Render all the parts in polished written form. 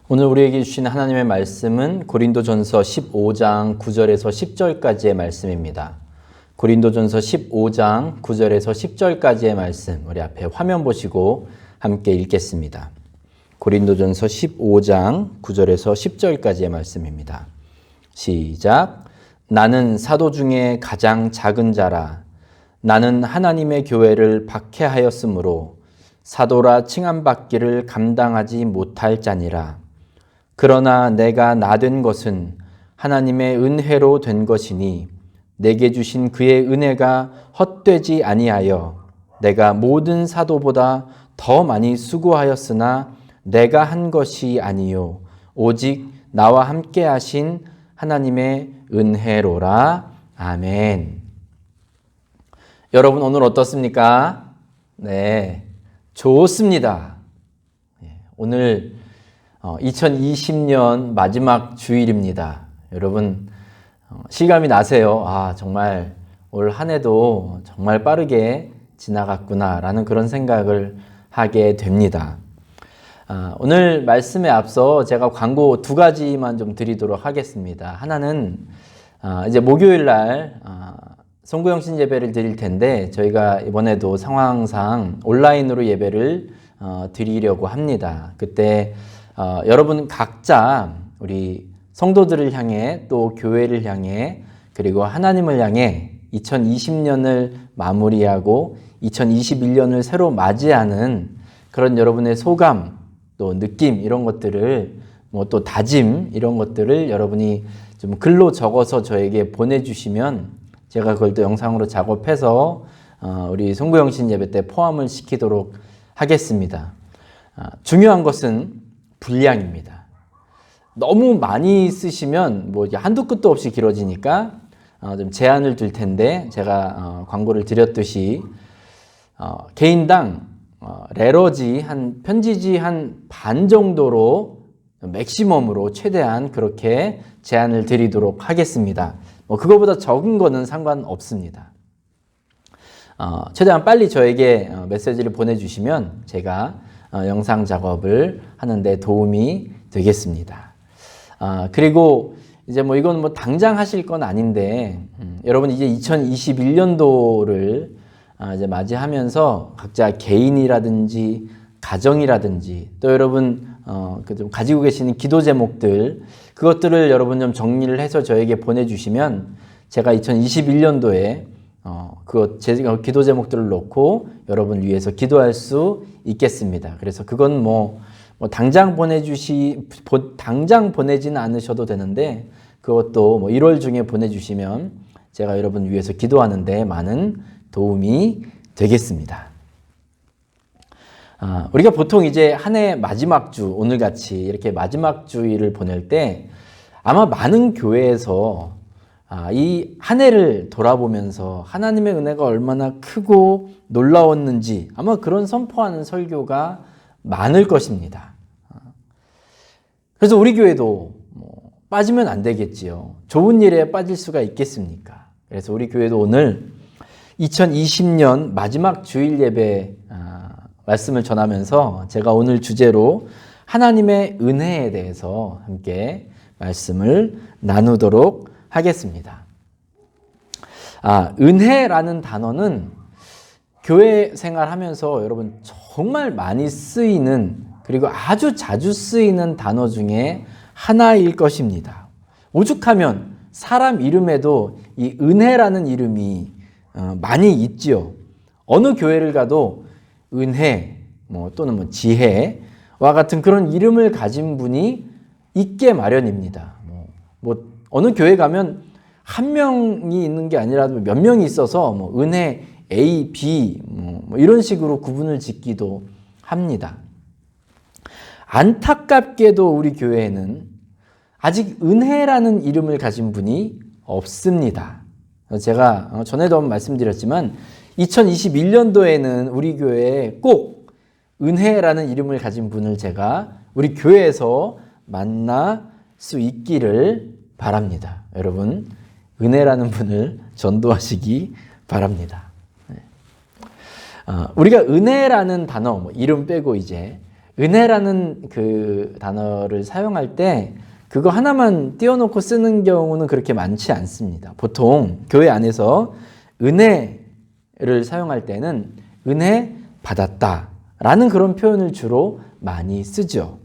오늘 우리에게 주신 하나님의 말씀은 고린도전서 15장 9절에서 10절까지의 말씀입니다. 고린도전서 15장 9절에서 10절까지의 말씀, 우리 앞에 화면 보시고 함께 읽겠습니다. 고린도전서 15장 9절에서 10절까지의 말씀입니다. 시작. 나는 사도 중에 가장 작은 자라. 나는 하나님의 교회를 박해하였으므로 사도라 칭함받기를 감당하지 못할 자니라. 그러나 내가 나된 것은 하나님의 은혜로 된 것이니 내게 주신 그의 은혜가 헛되지 아니하여 내가 모든 사도보다 더 많이 수고하였으나 내가 한 것이 아니요 오직 나와 함께 하신 하나님의 은혜로라. 아멘. 여러분 오늘 어떻습니까? 네, 좋습니다. 오늘 2020년 마지막 주일입니다. 여러분 실감이 나세요? 정말 올 한 해도 정말 빠르게 지나갔구나 라는 그런 생각을 하게 됩니다. 오늘 말씀에 앞서 제가 광고 두 가지만 좀 드리도록 하겠습니다. 하나는 이제 목요일 날 송구영신 예배를 드릴 텐데 저희가 이번에도 상황상 온라인으로 예배를 드리려고 합니다. 그때 여러분 각자 우리 성도들을 향해 또 교회를 향해 그리고 하나님을 향해 2020년을 마무리하고 2021년을 새로 맞이하는 그런 여러분의 소감 또 느낌 이런 것들을 또 다짐 이런 것들을 여러분이 좀 글로 적어서 저에게 보내주시면 제가 그걸 또 영상으로 작업해서 우리 송구영신 예배 때 포함을 시키도록 하겠습니다. 중요한 것은 분량입니다. 너무 많이 쓰시면 한두 끝도 없이 길어지니까 좀 제한을 둘 텐데 제가 광고를 드렸듯이 개인당 레러지 편지지 한 반 정도로 맥시멈으로 최대한 그렇게 제한을 드리도록 하겠습니다. 그거보다 적은 거는 상관없습니다. 최대한 빨리 저에게 메시지를 보내주시면 제가 영상 작업을 하는데 도움이 되겠습니다. 그리고 이제 이건 당장 하실 건 아닌데 여러분 이제 2021년도를 이제 맞이하면서 각자 개인이라든지 가정이라든지 또 여러분 좀 가지고 계시는 기도 제목들 그것들을 여러분 좀 정리를 해서 저에게 보내주시면 제가 2021년도에 제가 기도 제목들을 놓고 여러분 위해서 기도할 수 있겠습니다. 그래서 그건 당장 당장 보내지는 않으셔도 되는데 그것도 1월 중에 보내주시면 제가 여러분 위해서 기도하는데 많은 도움이 되겠습니다. 우리가 보통 이제 한 해 마지막 주 오늘같이 이렇게 마지막 주일을 보낼 때 아마 많은 교회에서 이 한 해를 돌아보면서 하나님의 은혜가 얼마나 크고 놀라웠는지 아마 그런 선포하는 설교가 많을 것입니다. 그래서 우리 교회도 빠지면 안 되겠지요. 좋은 일에 빠질 수가 있겠습니까? 그래서 우리 교회도 오늘 2020년 마지막 주일 예배 말씀을 전하면서 제가 오늘 주제로 하나님의 은혜에 대해서 함께 말씀을 나누도록 하겠습니다. 은혜라는 단어는 교회 생활하면서 여러분 정말 많이 쓰이는 그리고 아주 자주 쓰이는 단어 중에 하나일 것입니다. 오죽하면 사람 이름에도 이 은혜라는 이름이 많이 있지요. 어느 교회를 가도 은혜 또는 지혜와 같은 그런 이름을 가진 분이 있게 마련입니다. 어느 교회 가면 한 명이 있는 게 아니라 몇 명이 있어서 은혜 A, B 이런 식으로 구분을 짓기도 합니다. 안타깝게도 우리 교회에는 아직 은혜라는 이름을 가진 분이 없습니다. 제가 전에도 한번 말씀드렸지만 2021년도에는 우리 교회에 꼭 은혜라는 이름을 가진 분을 제가 우리 교회에서 만날 수 있기를 바랍니다. 여러분 은혜라는 분을 전도하시기 바랍니다. 우리가 은혜라는 단어 이름 빼고 이제 은혜라는 그 단어를 사용할 때 그거 하나만 띄워놓고 쓰는 경우는 그렇게 많지 않습니다. 보통 교회 안에서 은혜를 사용할 때는 은혜 받았다라는 그런 표현을 주로 많이 쓰죠.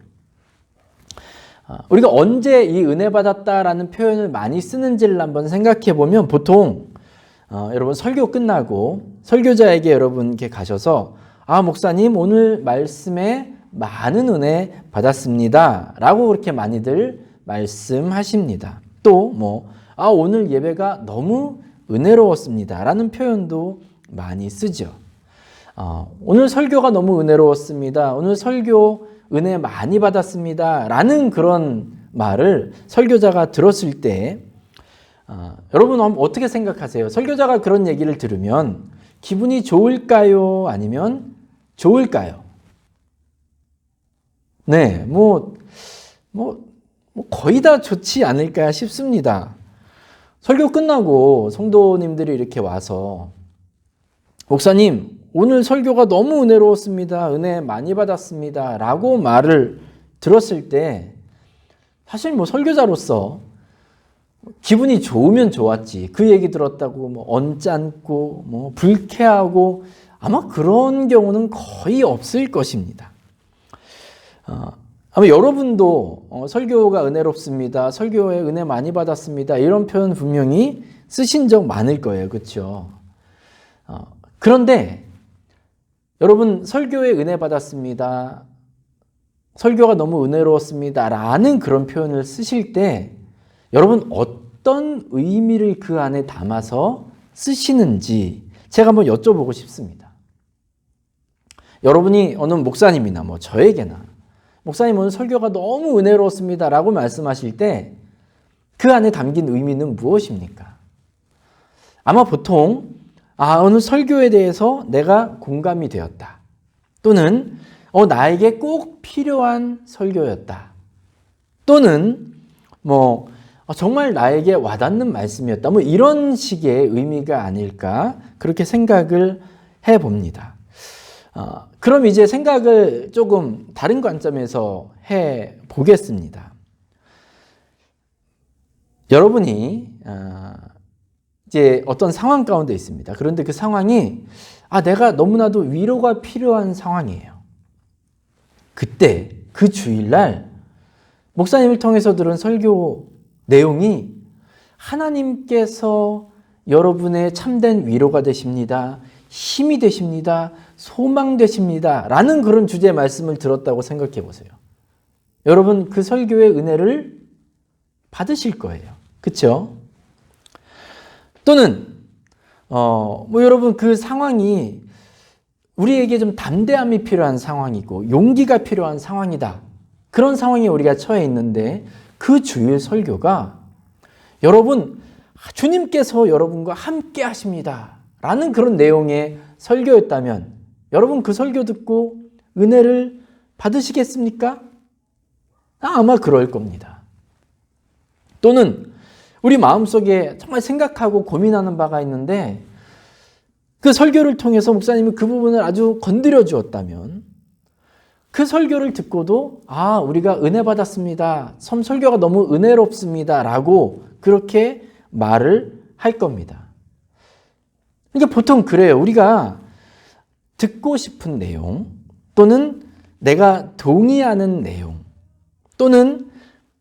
우리가 언제 이 은혜 받았다라는 표현을 많이 쓰는지를 한번 생각해 보면 보통 여러분 설교 끝나고 설교자에게 여러분께 가셔서 목사님 오늘 말씀에 많은 은혜 받았습니다 라고 그렇게 많이들 말씀하십니다. 또 오늘 예배가 너무 은혜로웠습니다 라는 표현도 많이 쓰죠. 오늘 설교가 너무 은혜로웠습니다. 오늘 설교 은혜 많이 받았습니다 라는 그런 말을 설교자가 들었을 때 여러분 어떻게 생각하세요? 설교자가 그런 얘기를 들으면 기분이 좋을까요? 아니면 좋을까요? 네, 거의 다 좋지 않을까 싶습니다. 설교 끝나고 성도님들이 이렇게 와서 목사님 오늘 설교가 너무 은혜로웠습니다. 은혜 많이 받았습니다. 라고 말을 들었을 때 사실 설교자로서 기분이 좋으면 좋았지. 그 얘기 들었다고 언짢고 불쾌하고 아마 그런 경우는 거의 없을 것입니다. 아마 여러분도 설교가 은혜롭습니다. 설교에 은혜 많이 받았습니다. 이런 표현 분명히 쓰신 적 많을 거예요. 그렇죠? 그런데 여러분 설교에 은혜 받았습니다. 설교가 너무 은혜로웠습니다. 라는 그런 표현을 쓰실 때 여러분 어떤 의미를 그 안에 담아서 쓰시는지 제가 한번 여쭤보고 싶습니다. 여러분이 어느 목사님이나 저에게나 목사님 오늘 설교가 너무 은혜로웠습니다 라고 말씀하실 때 그 안에 담긴 의미는 무엇입니까? 아마 보통 오늘 설교에 대해서 내가 공감이 되었다. 또는 나에게 꼭 필요한 설교였다. 또는 정말 나에게 와닿는 말씀이었다. 이런 식의 의미가 아닐까 그렇게 생각을 해봅니다. 그럼 이제 생각을 조금 다른 관점에서 해보겠습니다. 여러분이 이제 어떤 상황 가운데 있습니다. 그런데 그 상황이 내가 너무나도 위로가 필요한 상황이에요. 그때 그 주일날 목사님을 통해서 들은 설교 내용이 하나님께서 여러분의 참된 위로가 되십니다. 힘이 되십니다. 소망 되십니다. 라는 그런 주제의 말씀을 들었다고 생각해 보세요. 여러분 그 설교의 은혜를 받으실 거예요. 그렇죠? 또는 여러분 그 상황이 우리에게 좀 담대함이 필요한 상황이고 용기가 필요한 상황이다. 그런 상황에 우리가 처해 있는데 그 주일 설교가 여러분 주님께서 여러분과 함께 하십니다. 라는 그런 내용의 설교였다면 여러분 그 설교 듣고 은혜를 받으시겠습니까? 아마 그럴 겁니다. 또는 우리 마음속에 정말 생각하고 고민하는 바가 있는데 그 설교를 통해서 목사님이 그 부분을 아주 건드려 주었다면 그 설교를 듣고도 우리가 은혜 받았습니다. 설교가 너무 은혜롭습니다. 라고 그렇게 말을 할 겁니다. 그러니까 보통 그래요. 우리가 듣고 싶은 내용 또는 내가 동의하는 내용 또는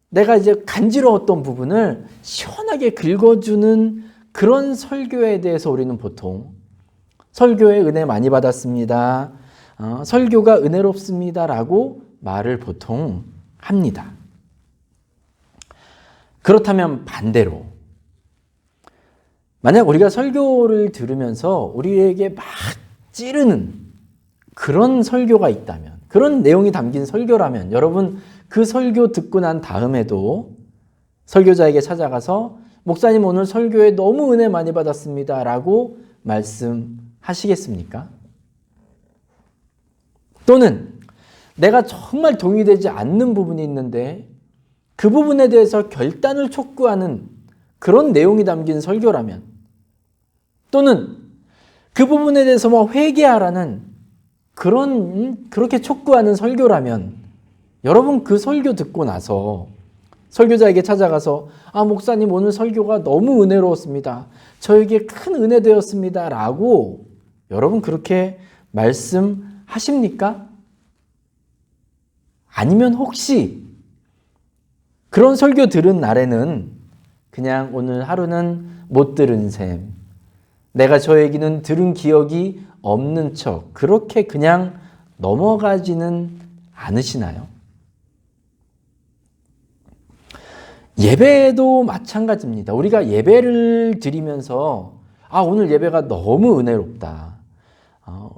내가 이제 간지러웠던 부분을 시원하게 긁어주는 그런 설교에 대해서 우리는 보통 설교에 은혜 많이 받았습니다. 설교가 은혜롭습니다. 라고 말을 보통 합니다. 그렇다면 반대로 만약 우리가 설교를 들으면서 우리에게 막 찌르는 그런 설교가 있다면 그런 내용이 담긴 설교라면 여러분 그 설교 듣고 난 다음에도 설교자에게 찾아가서 목사님 오늘 설교에 너무 은혜 많이 받았습니다. 라고 말씀하시겠습니까? 또는 내가 정말 동의되지 않는 부분이 있는데 그 부분에 대해서 결단을 촉구하는 그런 내용이 담긴 설교라면 또는 그 부분에 대해서 회개하라는 그렇게 촉구하는 설교라면 여러분 그 설교 듣고 나서 설교자에게 찾아가서 목사님 오늘 설교가 너무 은혜로웠습니다. 저에게 큰 은혜 되었습니다. 라고 여러분 그렇게 말씀하십니까? 아니면 혹시 그런 설교 들은 날에는 그냥 오늘 하루는 못 들은 셈, 내가 저 얘기는 들은 기억이 없는 척 그렇게 그냥 넘어가지는 않으시나요? 예배도 마찬가지입니다. 우리가 예배를 드리면서 오늘 예배가 너무 은혜롭다.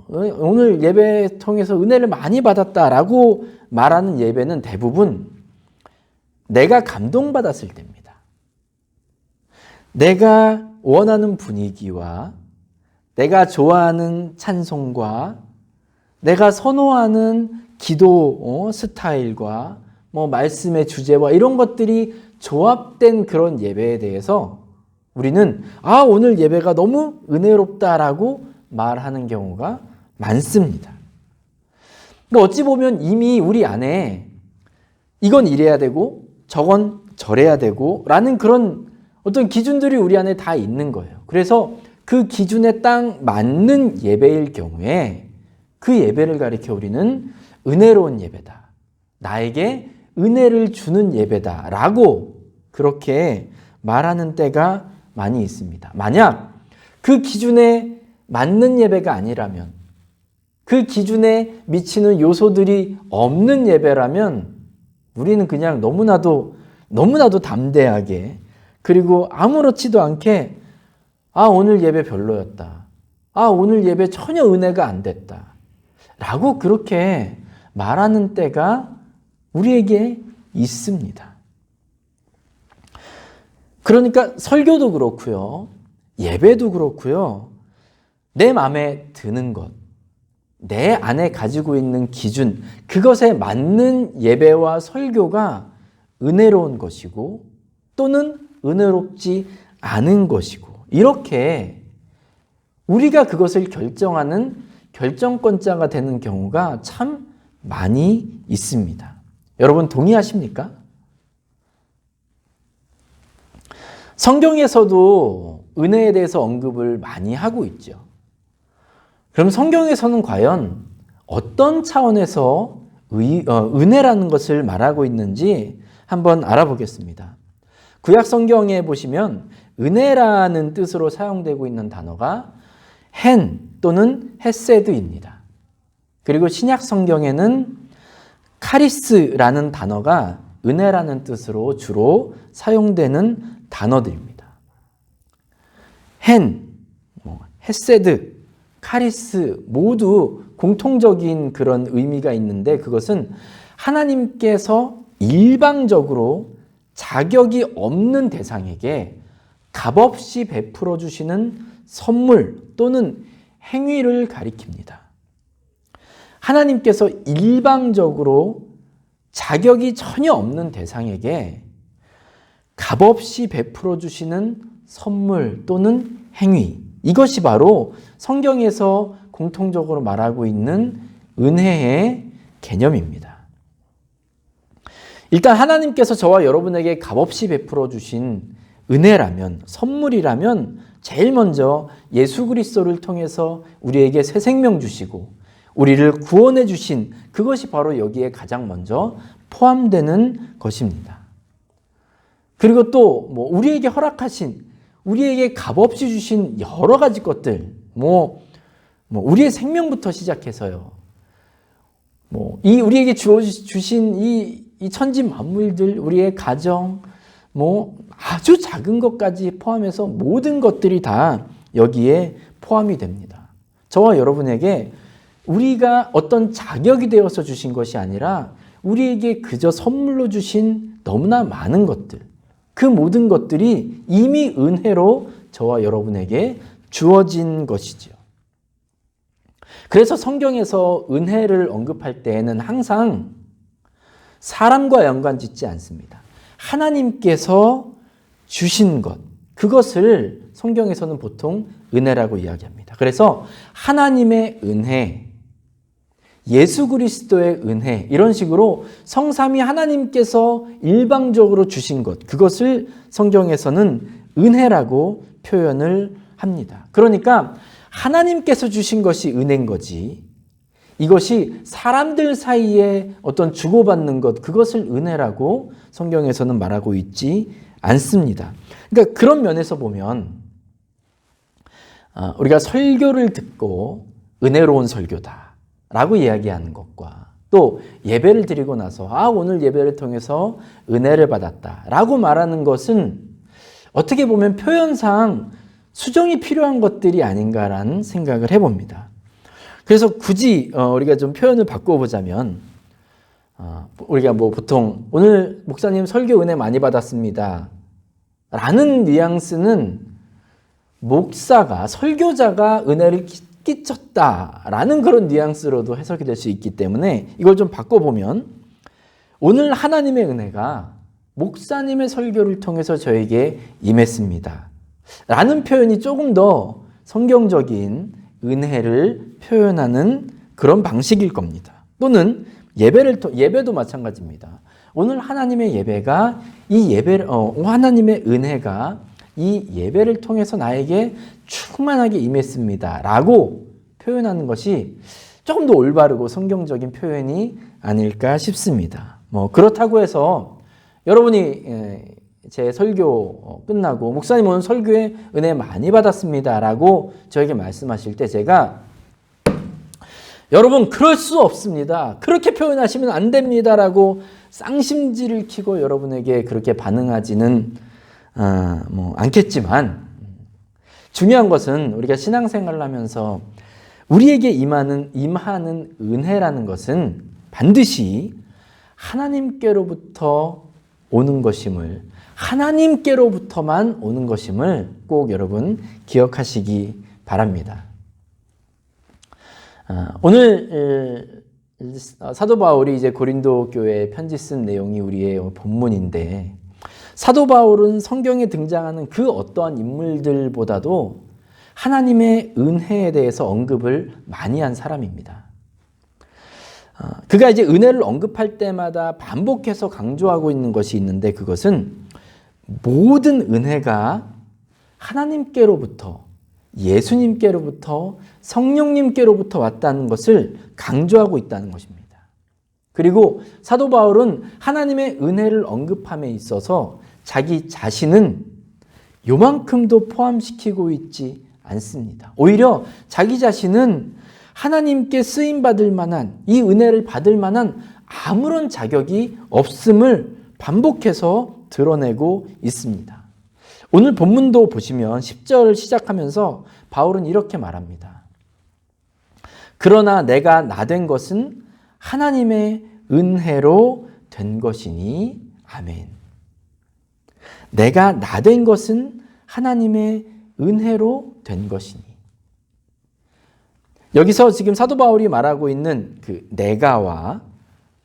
오늘 예배 통해서 은혜를 많이 받았다라고 말하는 예배는 대부분 내가 감동받았을 때입니다. 내가 원하는 분위기와 내가 좋아하는 찬송과 내가 선호하는 기도 스타일과 말씀의 주제와 이런 것들이 조합된 그런 예배에 대해서 우리는 오늘 예배가 너무 은혜롭다라고 말하는 경우가 많습니다. 그러니까 어찌 보면 이미 우리 안에 이건 이래야 되고 저건 저래야 되고 라는 그런 어떤 기준들이 우리 안에 다 있는 거예요. 그래서 그 기준에 딱 맞는 예배일 경우에 그 예배를 가리켜 우리는 은혜로운 예배다. 나에게 은혜를 주는 예배다 라고 그렇게 말하는 때가 많이 있습니다. 만약 그 기준에 맞는 예배가 아니라면, 그 기준에 미치는 요소들이 없는 예배라면 우리는 그냥 너무나도 담대하게, 그리고 아무렇지도 않게 오늘 예배 별로였다. 오늘 예배 전혀 은혜가 안 됐다. 라고 그렇게 말하는 때가 우리에게 있습니다. 그러니까 설교도 그렇고요. 예배도 그렇고요. 내 마음에 드는 것, 내 안에 가지고 있는 기준, 그것에 맞는 예배와 설교가 은혜로운 것이고 또는 은혜롭지 않은 것이고, 이렇게 우리가 그것을 결정하는 결정권자가 되는 경우가 참 많이 있습니다. 여러분 동의하십니까? 성경에서도 은혜에 대해서 언급을 많이 하고 있죠. 그럼 성경에서는 과연 어떤 차원에서 은혜라는 것을 말하고 있는지 한번 알아보겠습니다. 구약 성경에 보시면 은혜라는 뜻으로 사용되고 있는 단어가 헨 또는 헤세드입니다. 그리고 신약 성경에는 카리스라는 단어가 은혜라는 뜻으로 주로 사용되는 단어들입니다. 헨, 헤세드, 카리스 모두 공통적인 그런 의미가 있는데, 그것은 하나님께서 일방적으로 자격이 없는 대상에게 값없이 베풀어 주시는 선물 또는 행위를 가리킵니다. 하나님께서 일방적으로 자격이 전혀 없는 대상에게 값없이 베풀어 주시는 선물 또는 행위, 이것이 바로 성경에서 공통적으로 말하고 있는 은혜의 개념입니다. 일단 하나님께서 저와 여러분에게 값없이 베풀어 주신 은혜라면, 선물이라면 제일 먼저 예수 그리스도를 통해서 우리에게 새 생명 주시고 우리를 구원해 주신 그것이 바로 여기에 가장 먼저 포함되는 것입니다. 그리고 또 우리에게 허락하신, 우리에게 값없이 주신 여러 가지 것들, 우리의 생명부터 시작해서요. 우리에게 주신 이 천지 만물들, 우리의 가정, 아주 작은 것까지 포함해서 모든 것들이 다 여기에 포함이 됩니다. 저와 여러분에게 우리가 어떤 자격이 되어서 주신 것이 아니라 우리에게 그저 선물로 주신 너무나 많은 것들, 그 모든 것들이 이미 은혜로 저와 여러분에게 주어진 것이죠. 그래서 성경에서 은혜를 언급할 때에는 항상 사람과 연관 짓지 않습니다. 하나님께서 주신 것, 그것을 성경에서는 보통 은혜라고 이야기합니다. 그래서 하나님의 은혜, 예수 그리스도의 은혜, 이런 식으로 성삼위 하나님께서 일방적으로 주신 것, 그것을 성경에서는 은혜라고 표현을 합니다. 그러니까 하나님께서 주신 것이 은혜인 거지, 이것이 사람들 사이에 어떤 주고받는 것, 그것을 은혜라고 성경에서는 말하고 있지 않습니다. 그러니까 그런 면에서 보면 우리가 설교를 듣고 은혜로운 설교다 라고 이야기하는 것과, 또 예배를 드리고 나서 오늘 예배를 통해서 은혜를 받았다 라고 말하는 것은 어떻게 보면 표현상 수정이 필요한 것들이 아닌가라는 생각을 해봅니다. 그래서 굳이 우리가 좀 표현을 바꿔보자면, 우리가 보통 오늘 목사님 설교 은혜 많이 받았습니다 라는 뉘앙스는 목사가, 설교자가 은혜를 끼쳤다라는 그런 뉘앙스로도 해석이 될 수 있기 때문에 이걸 좀 바꿔보면, 오늘 하나님의 은혜가 목사님의 설교를 통해서 저에게 임했습니다 라는 표현이 조금 더 성경적인 은혜를 표현하는 그런 방식일 겁니다. 또는 예배도 마찬가지입니다. 오늘 하나님의 예배가 하나님의 은혜가 이 예배를 통해서 나에게 충만하게 임했습니다 라고 표현하는 것이 조금 더 올바르고 성경적인 표현이 아닐까 싶습니다. 그렇다고 해서 여러분이 제 설교 끝나고 목사님 오늘 설교에 은혜 많이 받았습니다 라고 저에게 말씀하실 때, 제가 여러분 그럴 수 없습니다, 그렇게 표현하시면 안 됩니다 라고 쌍심지를 켜고 여러분에게 그렇게 반응하지는 않겠지만, 중요한 것은 우리가 신앙생활을 하면서 우리에게 임하는 은혜라는 것은 반드시 하나님께로부터 오는 것임을, 하나님께로부터만 오는 것임을 꼭 여러분 기억하시기 바랍니다. 오늘 사도 바울이 이제 고린도 교회에 편지 쓴 내용이 우리의 본문인데, 사도 바울은 성경에 등장하는 그 어떠한 인물들보다도 하나님의 은혜에 대해서 언급을 많이 한 사람입니다. 그가 이제 은혜를 언급할 때마다 반복해서 강조하고 있는 것이 있는데, 그것은 모든 은혜가 하나님께로부터, 예수님께로부터, 성령님께로부터 왔다는 것을 강조하고 있다는 것입니다. 그리고 사도 바울은 하나님의 은혜를 언급함에 있어서 자기 자신은 요만큼도 포함시키고 있지 않습니다. 오히려 자기 자신은 하나님께 쓰임받을 만한, 이 은혜를 받을 만한 아무런 자격이 없음을 반복해서 드러내고 있습니다. 오늘 본문도 보시면 10절을 시작하면서 바울은 이렇게 말합니다. 그러나 내가 나된 것은 하나님의 은혜로 된 것이니 아멘. 내가 나된 것은 하나님의 은혜로 된 것이니. 여기서 지금 사도 바울이 말하고 있는 그 내가와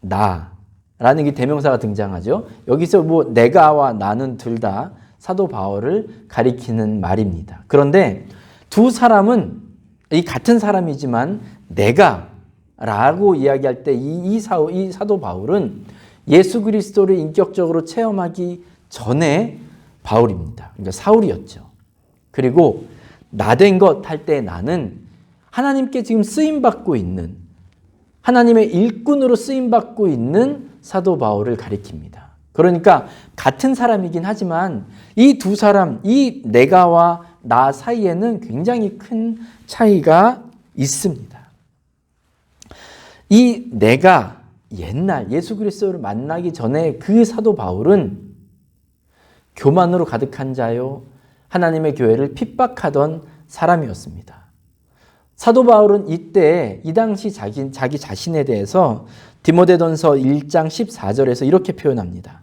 나라는 게 대명사가 등장하죠. 여기서 내가와 나는 둘 다 사도 바울을 가리키는 말입니다. 그런데 두 사람은 이 같은 사람이지만 내가라고 이야기할 때 이 사도 바울은 예수 그리스도를 인격적으로 체험하기 전에 바울입니다. 그러니까 사울이었죠. 그리고 나된 것 할 때 나는 하나님께 지금 쓰임받고 있는, 하나님의 일꾼으로 쓰임받고 있는 사도 바울을 가리킵니다. 그러니까 같은 사람이긴 하지만 이 두 사람, 이 내가와 나 사이에는 굉장히 큰 차이가 있습니다. 이 내가 옛날 예수 그리스도를 만나기 전에 그 사도 바울은 교만으로 가득한 자요, 하나님의 교회를 핍박하던 사람이었습니다. 사도 바울은 이 당시 자기 자신에 대해서 디모데전서 1장 14절에서 이렇게 표현합니다.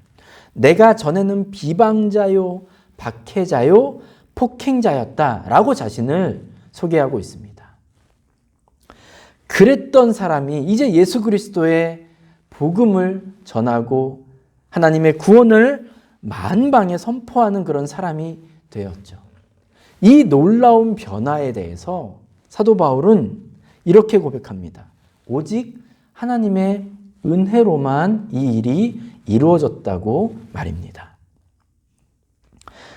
내가 전에는 비방자요, 박해자요, 폭행자였다라고 자신을 소개하고 있습니다. 그랬던 사람이 이제 예수 그리스도의 복음을 전하고 하나님의 구원을 만방에 선포하는 그런 사람이 되었죠. 이 놀라운 변화에 대해서 사도 바울은 이렇게 고백합니다. 오직 하나님의 은혜로만 이 일이 이루어졌다고 말입니다.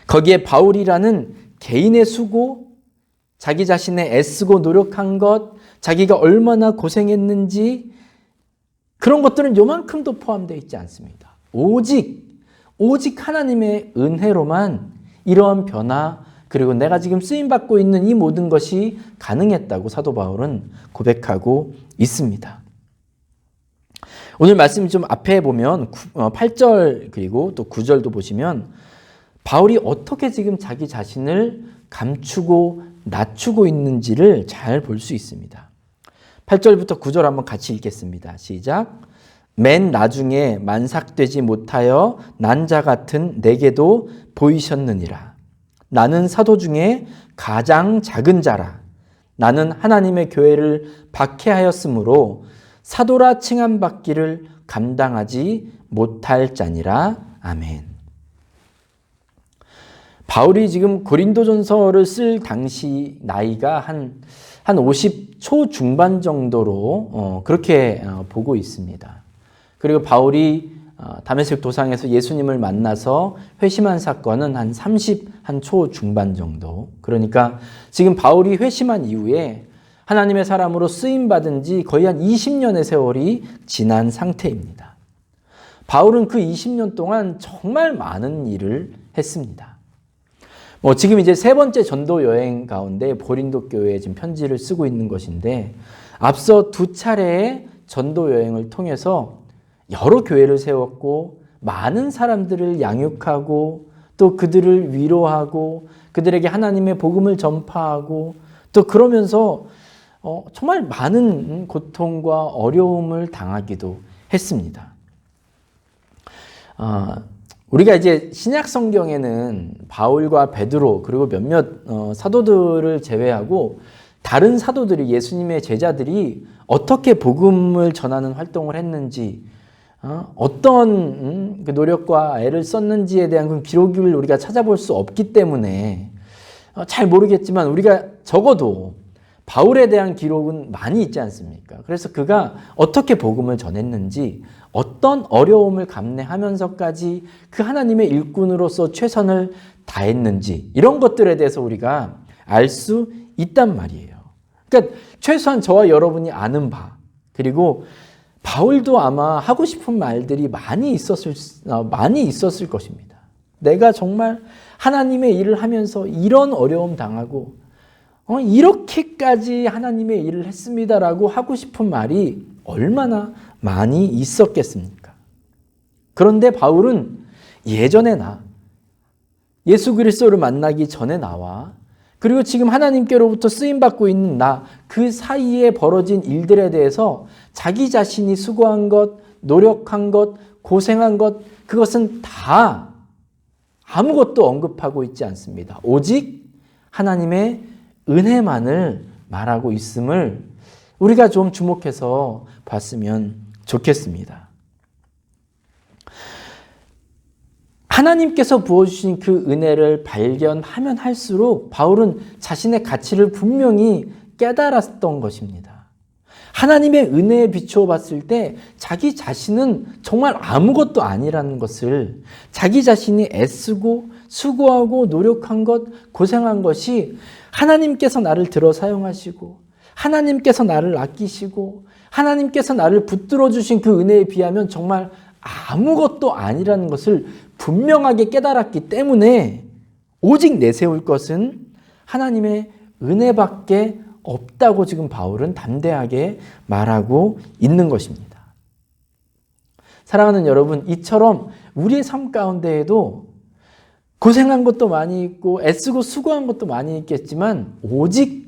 거기에 바울이라는 개인의 수고, 자기 자신의 애쓰고 노력한 것, 자기가 얼마나 고생했는지 그런 것들은 요만큼도 포함되어 있지 않습니다. 오직 하나님의 은혜로만 이러한 변화, 그리고 내가 지금 쓰임받고 있는 이 모든 것이 가능했다고 사도 바울은 고백하고 있습니다. 오늘 말씀 좀 앞에 보면 8절 그리고 또 9절도 보시면 바울이 어떻게 지금 자기 자신을 감추고 낮추고 있는지를 잘 볼 수 있습니다. 8절부터 9절 한번 같이 읽겠습니다. 시작. 맨 나중에 만삭되지 못하여 난 자 같은 내게도 보이셨느니라. 나는 사도 중에 가장 작은 자라. 나는 하나님의 교회를 박해하였으므로 사도라 칭함받기를 감당하지 못할 자니라. 아멘. 바울이 지금 고린도전서를 쓸 당시 나이가 한 50 초중반 정도로 그렇게 보고 있습니다. 그리고 바울이 다메섹 도상에서 예수님을 만나서 회심한 사건은 한 30 초중반 정도. 그러니까 지금 바울이 회심한 이후에 하나님의 사람으로 쓰임받은 지 거의 한 20년의 세월이 지난 상태입니다. 바울은 그 20년 동안 정말 많은 일을 했습니다. 지금 이제 세 번째 전도 여행 가운데 고린도 교회에 지금 편지를 쓰고 있는 것인데, 앞서 두 차례의 전도 여행을 통해서 여러 교회를 세웠고 많은 사람들을 양육하고 또 그들을 위로하고 그들에게 하나님의 복음을 전파하고 또 그러면서 정말 많은 고통과 어려움을 당하기도 했습니다. 우리가 이제 신약 성경에는 바울과 베드로 그리고 몇몇 사도들을 제외하고 다른 사도들이, 예수님의 제자들이 어떻게 복음을 전하는 활동을 했는지, 어떤 노력과 애를 썼는지에 대한 그 기록을 우리가 찾아볼 수 없기 때문에 잘 모르겠지만, 우리가 적어도 바울에 대한 기록은 많이 있지 않습니까? 그래서 그가 어떻게 복음을 전했는지, 어떤 어려움을 감내하면서까지 그 하나님의 일꾼으로서 최선을 다했는지, 이런 것들에 대해서 우리가 알 수 있단 말이에요. 그러니까 최소한 저와 여러분이 아는 바, 그리고 바울도 아마 하고 싶은 말들이 많이 있었을 것입니다. 내가 정말 하나님의 일을 하면서 이런 어려움 당하고 이렇게까지 하나님의 일을 했습니다라고 하고 싶은 말이 얼마나 많이 있었겠습니까? 그런데 바울은 예전에 예수 그리스도를 만나기 전에 나와, 그리고 지금 하나님께로부터 쓰임받고 있는 그 사이에 벌어진 일들에 대해서 자기 자신이 수고한 것, 노력한 것, 고생한 것, 그것은 다 아무것도 언급하고 있지 않습니다. 오직 하나님의 은혜만을 말하고 있음을 우리가 좀 주목해서 봤으면 좋겠습니다. 하나님께서 부어주신 그 은혜를 발견하면 할수록 바울은 자신의 가치를 분명히 깨달았던 것입니다. 하나님의 은혜에 비추어 봤을 때 자기 자신은 정말 아무것도 아니라는 것을, 자기 자신이 애쓰고 수고하고 노력한 것, 고생한 것이 하나님께서 나를 들어 사용하시고 하나님께서 나를 아끼시고 하나님께서 나를 붙들어 주신 그 은혜에 비하면 정말 아무것도 아니라는 것을 분명하게 깨달았기 때문에 오직 내세울 것은 하나님의 은혜밖에 없다고 지금 바울은 담대하게 말하고 있는 것입니다. 사랑하는 여러분, 이처럼 우리의 삶 가운데에도 고생한 것도 많이 있고 애쓰고 수고한 것도 많이 있겠지만 오직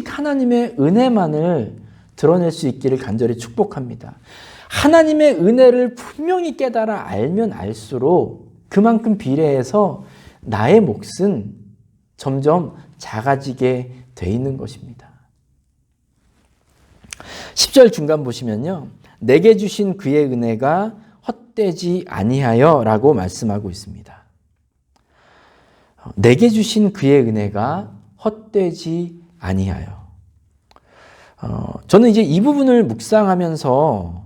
하나님의 은혜만을 드러낼 수 있기를 간절히 축복합니다. 하나님의 은혜를 분명히 깨달아 알면 알수록 그만큼 비례해서 나의 몫은 점점 작아지게 돼 있는 것입니다. 10절 중간 보시면요, 내게 주신 그의 은혜가 헛되지 아니하여 라고 말씀하고 있습니다. 내게 주신 그의 은혜가 헛되지 아니하여. 저는 이제 이 부분을 묵상하면서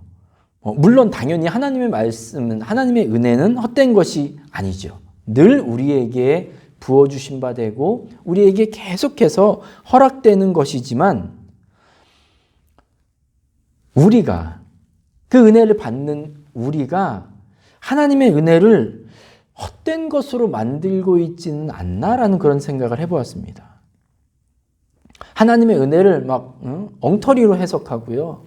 물론 당연히 하나님의 말씀은 하나님의 은혜는 헛된 것이 아니죠. 늘 우리에게 부어주신 바 되고 우리에게 계속해서 허락되는 것이지만 우리가 그 은혜를 받는 우리가 하나님의 은혜를 헛된 것으로 만들고 있지는 않나라는 그런 생각을 해보았습니다. 하나님의 은혜를 막 엉터리로 해석하고요.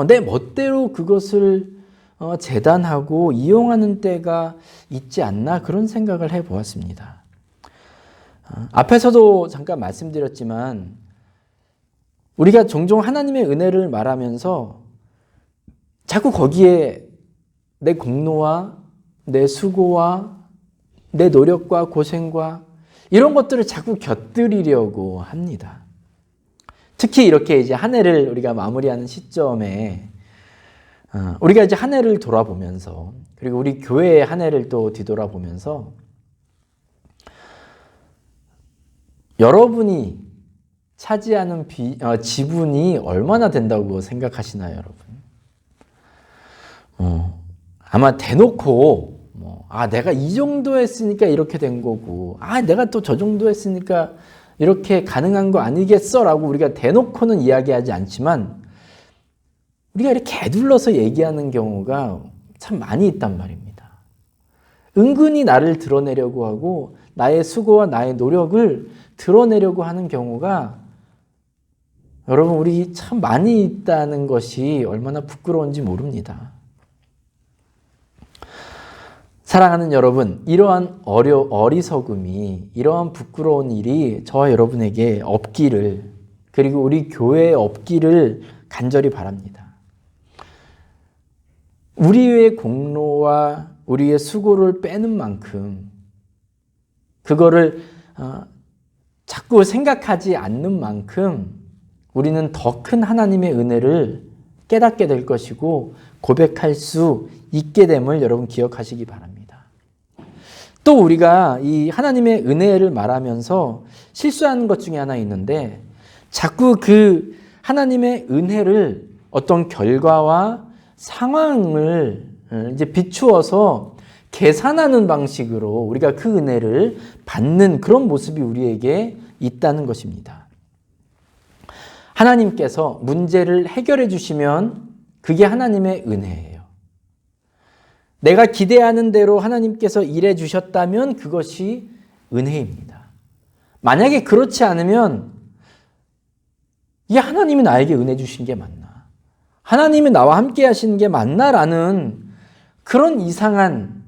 내 멋대로 그것을 재단하고 이용하는 때가 있지 않나 그런 생각을 해보았습니다. 앞에서도 잠깐 말씀드렸지만 우리가 종종 하나님의 은혜를 말하면서 자꾸 거기에 내 공로와 내 수고와 내 노력과 고생과 이런 것들을 자꾸 곁들이려고 합니다. 특히 이렇게 이제 한 해를 우리가 마무리하는 시점에 우리가 이제 한 해를 돌아보면서 그리고 우리 교회의 한 해를 또 뒤돌아보면서 여러분이 차지하는 지분이 얼마나 된다고 생각하시나요, 여러분? 아마 대놓고 내가 이 정도 했으니까 이렇게 된 거고 내가 또 저 정도 했으니까 이렇게 가능한 거 아니겠어라고 우리가 대놓고는 이야기하지 않지만 우리가 이렇게 게둘러서 얘기하는 경우가 참 많이 있단 말입니다. 은근히 나를 드러내려고 하고 나의 수고와 나의 노력을 드러내려고 하는 경우가 여러분 우리 참 많이 있다는 것이 얼마나 부끄러운지 모릅니다. 사랑하는 여러분, 이러한 어리석음이, 이러한 부끄러운 일이 저와 여러분에게 없기를, 그리고 우리 교회에 없기를 간절히 바랍니다. 우리의 공로와 우리의 수고를 빼는 만큼, 그거를 자꾸 생각하지 않는 만큼 우리는 더 큰 하나님의 은혜를 깨닫게 될 것이고 고백할 수 있게 됨을 여러분 기억하시기 바랍니다. 또 우리가 이 하나님의 은혜를 말하면서 실수하는 것 중에 하나 있는데 자꾸 그 하나님의 은혜를 어떤 결과와 상황을 이제 비추어서 계산하는 방식으로 우리가 그 은혜를 받는 그런 모습이 우리에게 있다는 것입니다. 하나님께서 문제를 해결해 주시면 그게 하나님의 은혜예요. 내가 기대하는 대로 하나님께서 일해 주셨다면 그것이 은혜입니다. 만약에 그렇지 않으면 이게 하나님이 나에게 은혜 주신 게 맞나? 하나님이 나와 함께 하시는 게 맞나라는 그런 이상한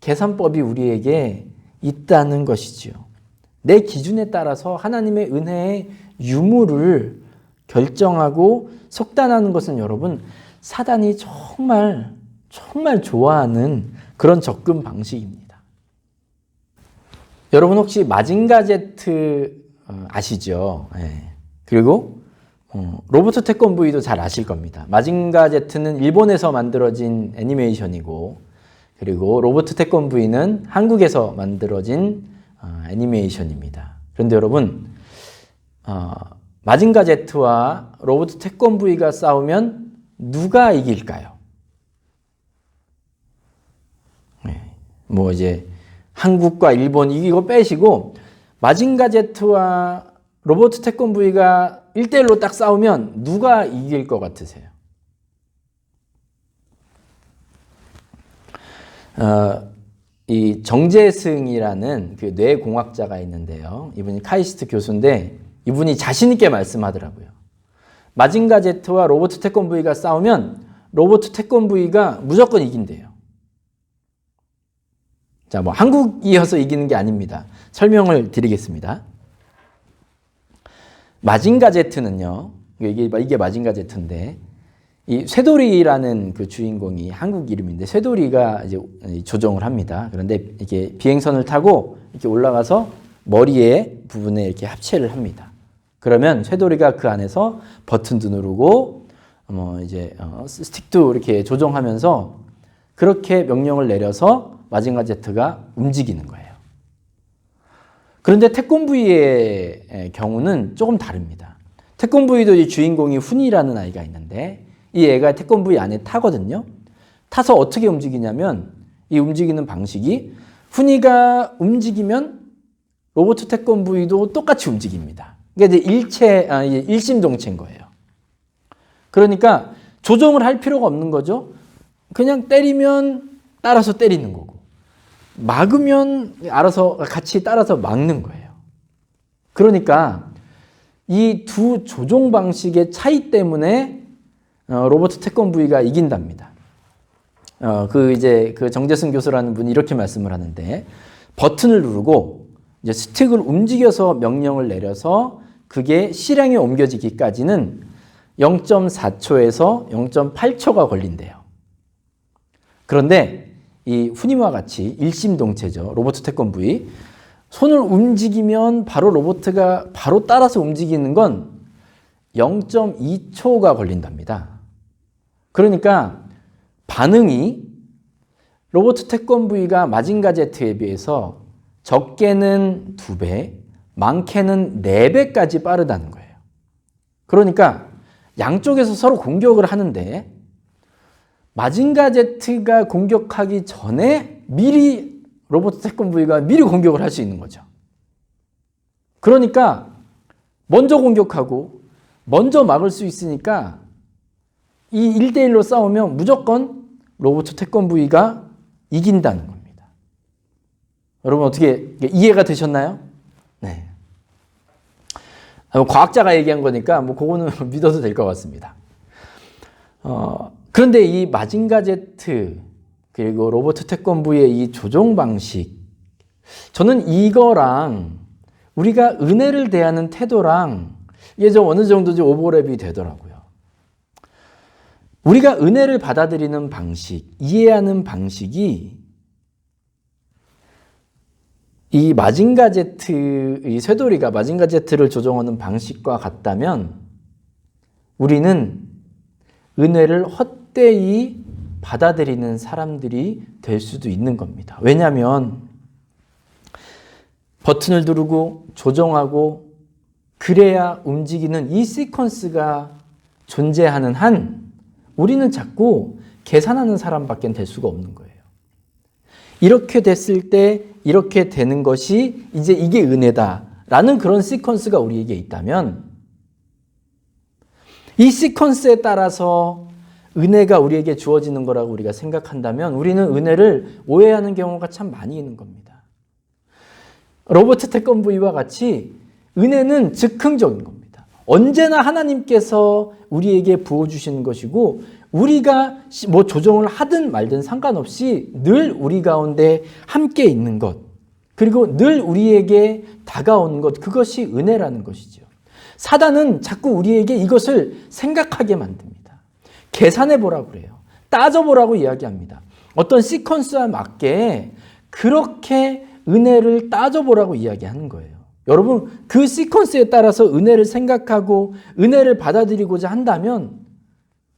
계산법이 우리에게 있다는 것이지요. 내 기준에 따라서 하나님의 은혜의 유무를 결정하고 속단하는 것은 여러분 사단이 정말 좋아하는 그런 접근 방식입니다. 여러분 혹시 마징가 제트 아시죠? 네. 그리고 로버트 태권브이도 잘 아실 겁니다. 마징가 제트는 일본에서 만들어진 애니메이션이고 그리고 로버트 태권브이는 한국에서 만들어진 애니메이션입니다. 그런데 여러분 마징가 제트와 로버트 태권브이가 싸우면 누가 이길까요? 이제 한국과 일본 이거 빼시고 마징가 제트와 로버트 태권브이가 1대1로 딱 싸우면 누가 이길 것 같으세요? 이 정재승이라는 그 뇌공학자가 있는데요. 이분이 카이스트 교수인데 이분이 자신 있게 말씀하더라고요. 마징가 제트와 로버트 태권브이가 싸우면 로버트 태권브이가 무조건 이긴대요. 자, 한국이어서 이기는 게 아닙니다. 설명을 드리겠습니다. 마징가 제트는요, 이게 마징가 제트인데, 이 쇠돌이라는 그 주인공이 한국 이름인데, 쇠돌이가 이제 조종을 합니다. 그런데 이게 비행선을 타고 이렇게 올라가서 머리에 부분에 이렇게 합체를 합니다. 그러면 쇠돌이가 그 안에서 버튼도 누르고, 이제 스틱도 이렇게 조종하면서 그렇게 명령을 내려서 마징가 제트가 움직이는 거예요. 그런데 태권브이의 경우는 조금 다릅니다. 태권브이도 이 주인공이 훈이라는 아이가 있는데 이 애가 태권브이 안에 타거든요. 타서 어떻게 움직이냐면 이 움직이는 방식이 훈이가 움직이면 로봇 태권브이도 똑같이 움직입니다. 이게 이제 일심동체인 거예요. 그러니까 조정을 할 필요가 없는 거죠. 그냥 때리면 따라서 때리는 거고 막으면 알아서 같이 따라서 막는 거예요. 그러니까 이 두 조종 방식의 차이 때문에 로버트 태권브이가 이긴답니다. 그 정재승 교수라는 분이 이렇게 말씀을 하는데 버튼을 누르고 이제 스틱을 움직여서 명령을 내려서 그게 실행에 옮겨지기까지는 0.4초에서 0.8초가 걸린대요. 그런데 이 훈이와 같이 일심동체죠. 로봇 태권브이. 손을 움직이면 바로 로봇가 바로 따라서 움직이는 건 0.2초가 걸린답니다. 그러니까 반응이 로봇 태권브이가 마징가 Z에 비해서 적게는 2배, 많게는 4배까지 빠르다는 거예요. 그러니까 양쪽에서 서로 공격을 하는데 마징가 Z가 공격하기 전에 미리 로봇 태권브이가 미리 공격을 할 수 있는 거죠. 그러니까 먼저 공격하고 먼저 막을 수 있으니까 이 1대1로 싸우면 무조건 로봇 태권브이가 이긴다는 겁니다. 여러분 어떻게 이해가 되셨나요? 네. 과학자가 얘기한 거니까 뭐 그거는 믿어도 될 것 같습니다. 그런데 이 마징가 Z 그리고 로봇 태권브이의 이 조종 방식, 저는 이거랑 우리가 은혜를 대하는 태도랑 이게 좀 어느 정도 좀 오버랩이 되더라고요. 우리가 은혜를 받아들이는 방식, 이해하는 방식이 이 마징가 Z, 이 쇠돌이가 마징가 Z를 조종하는 방식과 같다면 우리는 은혜를 헛되이 받아들이는 사람들이 될 수도 있는 겁니다. 왜냐하면 버튼을 누르고 조정하고 그래야 움직이는 이 시퀀스가 존재하는 한 우리는 자꾸 계산하는 사람밖에 될 수가 없는 거예요. 이렇게 됐을 때 이렇게 되는 것이 이제 이게 은혜다라는 그런 시퀀스가 우리에게 있다면 이 시퀀스에 따라서 은혜가 우리에게 주어지는 거라고 우리가 생각한다면 우리는 은혜를 오해하는 경우가 참 많이 있는 겁니다. 로봇 태권브이와 같이 은혜는 즉흥적인 겁니다. 언제나 하나님께서 우리에게 부어주시는 것이고 우리가 뭐 조정을 하든 말든 상관없이 늘 우리 가운데 함께 있는 것 그리고 늘 우리에게 다가오는 것 그것이 은혜라는 것이죠. 사단은 자꾸 우리에게 이것을 생각하게 만듭니다. 계산해 보라고 그래요. 따져 보라고 이야기합니다. 어떤 시퀀스와 맞게 그렇게 은혜를 따져 보라고 이야기하는 거예요. 여러분 그 시퀀스에 따라서 은혜를 생각하고 은혜를 받아들이고자 한다면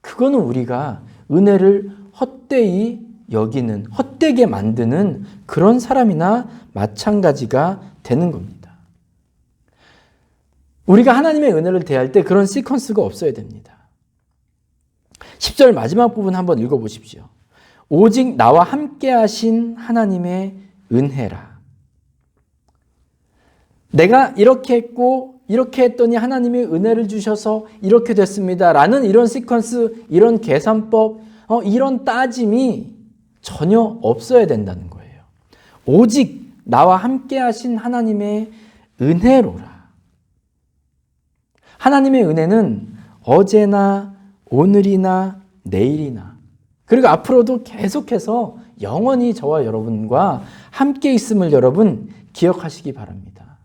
그거는 우리가 은혜를 헛되이 여기는 헛되게 만드는 그런 사람이나 마찬가지가 되는 겁니다. 우리가 하나님의 은혜를 대할 때 그런 시퀀스가 없어야 됩니다. 10절 마지막 부분 한번 읽어보십시오. 오직 나와 함께 하신 하나님의 은혜라. 내가 이렇게 했고 이렇게 했더니 하나님이 은혜를 주셔서 이렇게 됐습니다. 라는 이런 시퀀스, 이런 계산법, 이런 따짐이 전혀 없어야 된다는 거예요. 오직 나와 함께 하신 하나님의 은혜로라. 하나님의 은혜는 어제나 오늘이나 내일이나 그리고 앞으로도 계속해서 영원히 저와 여러분과 함께 있음을 여러분 기억하시기 바랍니다.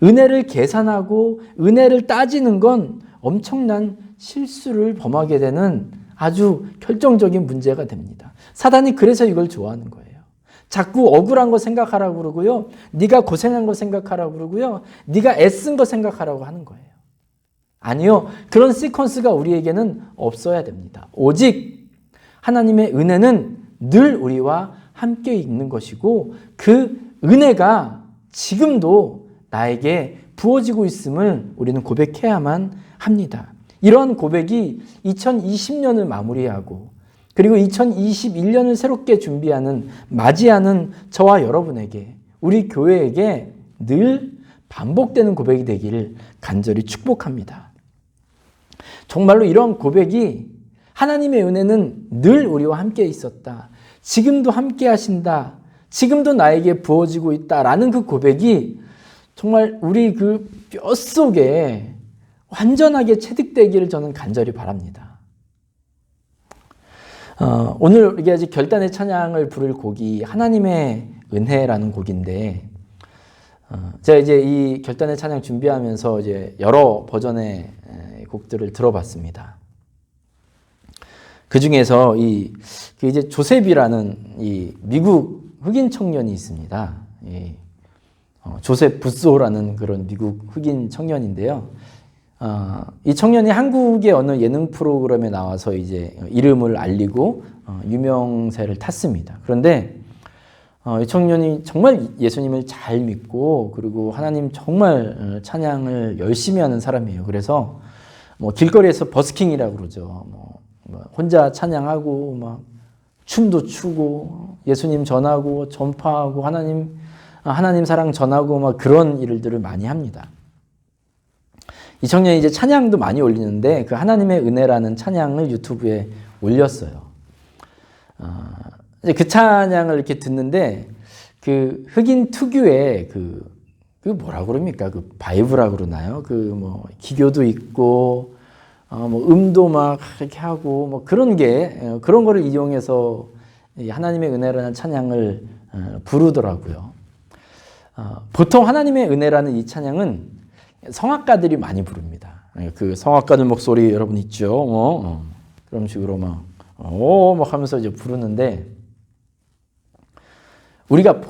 은혜를 계산하고 은혜를 따지는 건 엄청난 실수를 범하게 되는 아주 결정적인 문제가 됩니다. 사단이 그래서 이걸 좋아하는 거예요. 자꾸 억울한 거 생각하라고 그러고요. 네가 고생한 거 생각하라고 그러고요. 네가 애쓴 거 생각하라고 하는 거예요. 아니요. 그런 시퀀스가 우리에게는 없어야 됩니다. 오직 하나님의 은혜는 늘 우리와 함께 있는 것이고 그 은혜가 지금도 나에게 부어지고 있음을 우리는 고백해야만 합니다. 이러한 고백이 2020년을 마무리하고 그리고 2021년을 새롭게 준비하는 맞이하는 저와 여러분에게 우리 교회에게 늘 반복되는 고백이 되기를 간절히 축복합니다. 정말로 이러한 고백이 하나님의 은혜는 늘 우리와 함께 있었다. 지금도 함께 하신다. 지금도 나에게 부어지고 있다라는 그 고백이 정말 우리 그 뼛속에 완전하게 체득되기를 저는 간절히 바랍니다. 오늘 우리가 아직 결단의 찬양을 부를 곡이 하나님의 은혜라는 곡인데, 제가 이제 이 결단의 찬양 준비하면서 이제 여러 버전의 곡들을 들어봤습니다. 그 중에서 이제 조셉이라는 이 미국 흑인 청년이 있습니다. 조셉 부소라는 그런 미국 흑인 청년인데요. 이 청년이 한국의 어느 예능 프로그램에 나와서 이제 이름을 알리고 유명세를 탔습니다. 그런데 이 청년이 정말 예수님을 잘 믿고 그리고 하나님 정말 찬양을 열심히 하는 사람이에요. 그래서 뭐 길거리에서 버스킹이라고 그러죠. 뭐 혼자 찬양하고 막 춤도 추고 예수님 전하고 전파하고 하나님 사랑 전하고 막 그런 일들을 많이 합니다. 이 청년이 이제 찬양도 많이 올리는데 그 하나님의 은혜라는 찬양을 유튜브에 올렸어요. 이제 그 찬양을 이렇게 듣는데 그 흑인 특유의 그 뭐라 그럽니까? 그 바이브라고 그러나요? 그 뭐 기교도 있고 뭐 음도 막 이렇게 하고 뭐 그런 거를 이용해서 하나님의 은혜라는 찬양을 부르더라고요. 보통 하나님의 은혜라는 이 찬양은 성악가들이 많이 부릅니다. 그 성악가들 목소리 여러분 있죠? 그런 식으로 막 하면서 이제 부르는데 우리가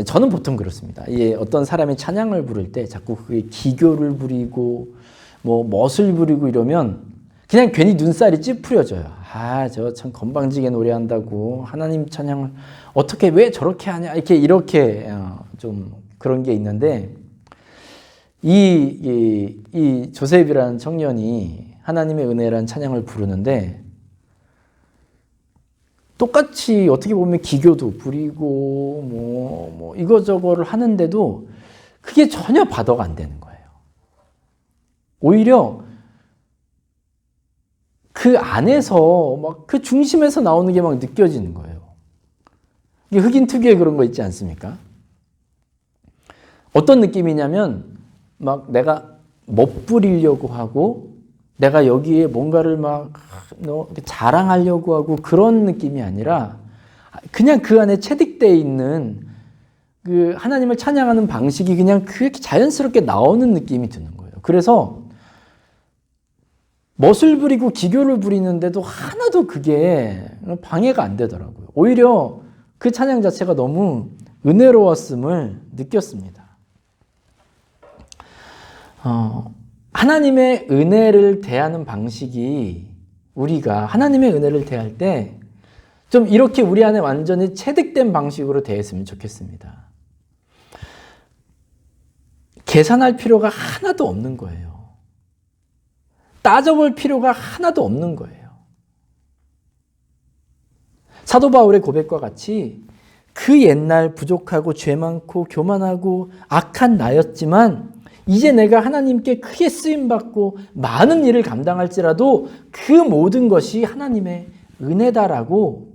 저는 보통 그렇습니다. 어떤 사람이 찬양을 부를 때 자꾸 그게 기교를 부리고 뭐 멋을 부리고 이러면 그냥 괜히 눈살이 찌푸려져요. 저 참 건방지게 노래한다고 하나님 찬양을 어떻게 왜 저렇게 하냐 이렇게 좀 그런 게 있는데 이 조셉이라는 청년이 하나님의 은혜라는 찬양을 부르는데 똑같이 어떻게 보면 기교도 부리고 뭐 이거저거를 하는데도 그게 전혀 바더가 안 되는 거예요. 오히려 그 안에서 막 그 중심에서 나오는 게 막 느껴지는 거예요. 이게 흑인 특유의 그런 거 있지 않습니까? 어떤 느낌이냐면 막 내가 멋부리려고 하고 내가 여기에 뭔가를 막 자랑하려고 하고 그런 느낌이 아니라 그냥 그 안에 체득되어 있는 그 하나님을 찬양하는 방식이 그냥 그렇게 자연스럽게 나오는 느낌이 드는 거예요. 그래서 멋을 부리고 기교를 부리는데도 하나도 그게 방해가 안 되더라고요. 오히려 그 찬양 자체가 너무 은혜로웠음을 느꼈습니다. 하나님의 은혜를 대하는 방식이 우리가 하나님의 은혜를 대할 때 좀 이렇게 우리 안에 완전히 체득된 방식으로 대했으면 좋겠습니다. 계산할 필요가 하나도 없는 거예요. 따져볼 필요가 하나도 없는 거예요. 사도 바울의 고백과 같이 그 옛날 부족하고 죄 많고 교만하고 악한 나였지만 이제 내가 하나님께 크게 쓰임받고 많은 일을 감당할지라도 그 모든 것이 하나님의 은혜다라고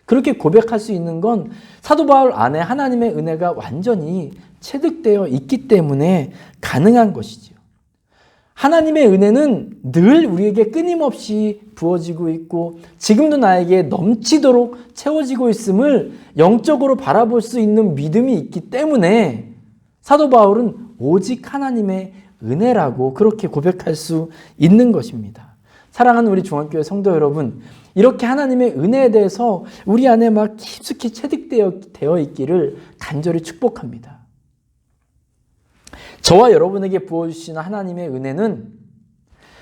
그렇게 고백할 수 있는 건 사도 바울 안에 하나님의 은혜가 완전히 체득되어 있기 때문에 가능한 것이지요. 하나님의 은혜는 늘 우리에게 끊임없이 부어지고 있고 지금도 나에게 넘치도록 채워지고 있음을 영적으로 바라볼 수 있는 믿음이 있기 때문에 사도 바울은 오직 하나님의 은혜라고 그렇게 고백할 수 있는 것입니다. 사랑하는 우리 중앙교회 성도 여러분, 이렇게 하나님의 은혜에 대해서 우리 안에 막 깊숙이 체득되어 있기를 간절히 축복합니다. 저와 여러분에게 부어주시는 하나님의 은혜는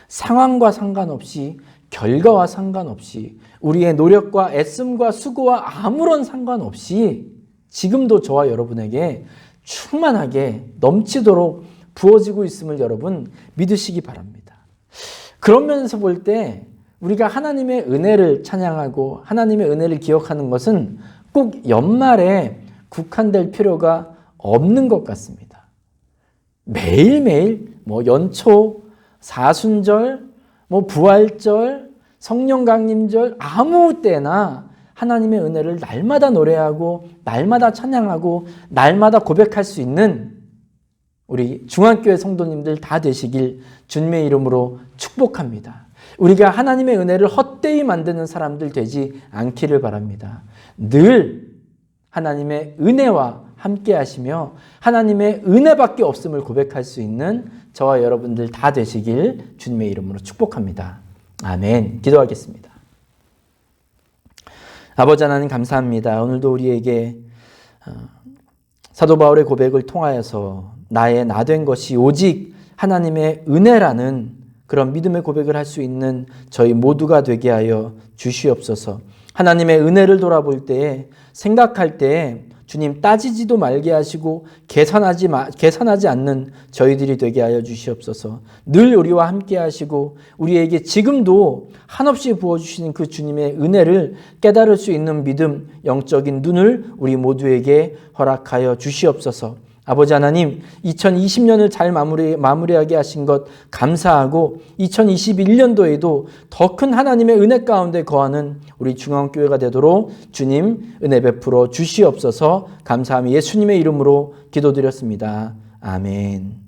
상황과 상관없이 결과와 상관없이 우리의 노력과 애씀과 수고와 아무런 상관없이 지금도 저와 여러분에게 충만하게 넘치도록 부어지고 있음을 여러분 믿으시기 바랍니다. 그런 면에서 볼 때 우리가 하나님의 은혜를 찬양하고 하나님의 은혜를 기억하는 것은 꼭 연말에 국한될 필요가 없는 것 같습니다. 매일매일 연초, 사순절, 부활절, 성령 강림절 아무 때나 하나님의 은혜를 날마다 노래하고 날마다 찬양하고 날마다 고백할 수 있는 우리 중앙교회 성도님들 다 되시길 주님의 이름으로 축복합니다. 우리가 하나님의 은혜를 헛되이 만드는 사람들 되지 않기를 바랍니다. 늘 하나님의 은혜와 함께 하시며 하나님의 은혜밖에 없음을 고백할 수 있는 저와 여러분들 다 되시길 주님의 이름으로 축복합니다. 아멘. 기도하겠습니다. 아버지 하나님 감사합니다. 오늘도 우리에게 사도 바울의 고백을 통하여서 나의 나 된 것이 오직 하나님의 은혜라는 그런 믿음의 고백을 할 수 있는 저희 모두가 되게 하여 주시옵소서. 하나님의 은혜를 돌아볼 때에 생각할 때에 주님 따지지도 말게 하시고 계산하지 않는 저희들이 되게 하여 주시옵소서. 늘 우리와 함께 하시고 우리에게 지금도 한없이 부어주시는 그 주님의 은혜를 깨달을 수 있는 믿음, 영적인 눈을 우리 모두에게 허락하여 주시옵소서. 아버지 하나님, 2020년을 잘 마무리하게 하신 것 감사하고 2021년도에도 더 큰 하나님의 은혜 가운데 거하는 우리 중앙교회가 되도록 주님 은혜 베풀어 주시옵소서. 감사함이 예수님의 이름으로 기도드렸습니다. 아멘.